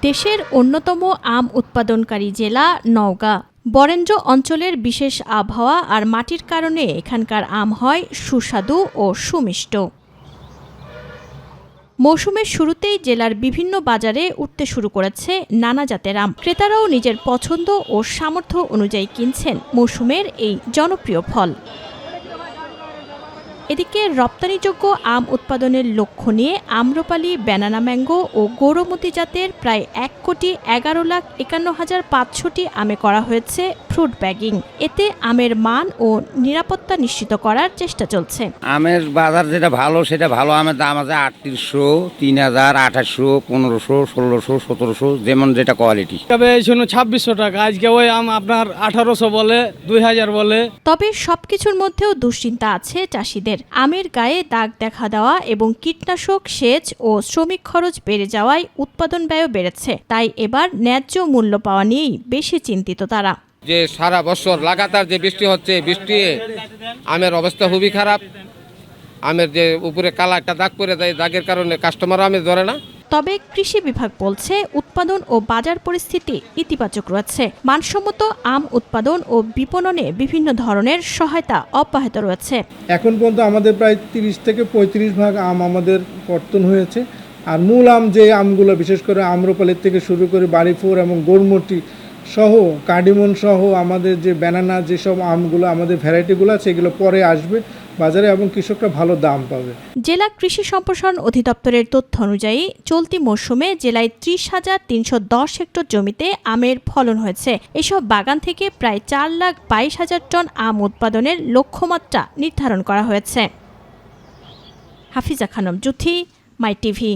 দেশের অন্যতম আম উৎপাদনকারী জেলা নওগাঁ। বরেন্দ্র অঞ্চলের বিশেষ আবহাওয়া আর মাটির কারণে এখানকার আম হয় সুস্বাদু ও সুমিষ্ট। মৌসুমের শুরুতেই জেলার বিভিন্ন বাজারে উঠতে শুরু করেছে নানা জাতের আম। ক্রেতারাও নিজের পছন্দ ও সামর্থ্য অনুযায়ী কিনছেন মৌসুমের এই জনপ্রিয় ফল। এদিকে রপ্তানিযোগ্য আম উৎপাদনের লক্ষ্য নিয়ে আম্রপালি, ব্যানানা ম্যাঙ্গো ও গৌরমতি জাতের প্রায় ১,১১,৫০,৫০০টি আমে করা হয়েছে ফ্রুট ব্যাগিং। এতে আমের মান ও নিরাপত্তা নিশ্চিত করার চেষ্টা চলছে। আমের বাজার যেটা ভালো সেটা ভালো আমের দাম আছে ৩৮০০, ৩০০০, ২৮০০, ১৫০০, ১৬০০, ১৭০০, যেমন যেটা কোয়ালিটি। তবে এই জন্য ২৬০০ টাকা, আজকে ওই আম আপনার ১৮০০ বলে, ২০০০ বলে। তবে সবকিছুর মধ্যেও দুশ্চিন্তা আছে চাষিদের। আমের গায়ে দাগ দেখা দেওয়া এবং কীটনাশক, সেচ ও শ্রমিক খরচ বেড়ে যাওয়ায় উৎপাদন ব্যয় বেড়েছে। তাই এবার ন্যায্য মূল্য পাওয়া নিয়েই বেশি চিন্তিত তারা। যে সারা বছর লাগাতার যে বৃষ্টি হচ্ছে, বৃষ্টি আমের অবস্থা খুবই খারাপ। আমের যে উপরে কালা একটা দাগ পড়ে যায়, দাগের কারণে কাস্টমার আমের ধরে না। তবে কৃষি বিভাগ বলছে উৎপাদন ও বাজার পরিস্থিতি ইতিবাচক রয়েছে। মানসম্মত আম উৎপাদন ও বিপণনে বিভিন্ন ধরনের সহায়তা অব্যাহত রয়েছে। এখন পর্যন্ত আমাদের প্রায় ৩০ থেকে ৩৫ ভাগ আম আমাদের কর্তন হয়েছে। আর মূল আম যে আমগুলো, বিশেষ করে আম্রপালির থেকে শুরু করে বাড়িফোর এবং গোলমটি সহ, কার্ডিমন সহ আমাদের যে ব্যানানা যেসব আমগুলো, আমাদের ভ্যারাইটিগুলো আছে, এগুলো পরে আসবে বাজারে এবং কৃষকরা ভালো দাম পাবে। জেলা কৃষি সম্প্রসারণ অধিদপ্তরের তথ্য অনুযায়ী চলতি মৌসুমে জেলায় ৩০,৩১০ হেক্টর জমিতে আমের ফলন হয়েছে। এসব বাগান থেকে প্রায় ৪,২২,০০০ টন আম উৎপাদনের লক্ষ্যমাত্রা নির্ধারণ করা হয়েছে। হাফিজা খানম জুথি, মাই টিভি।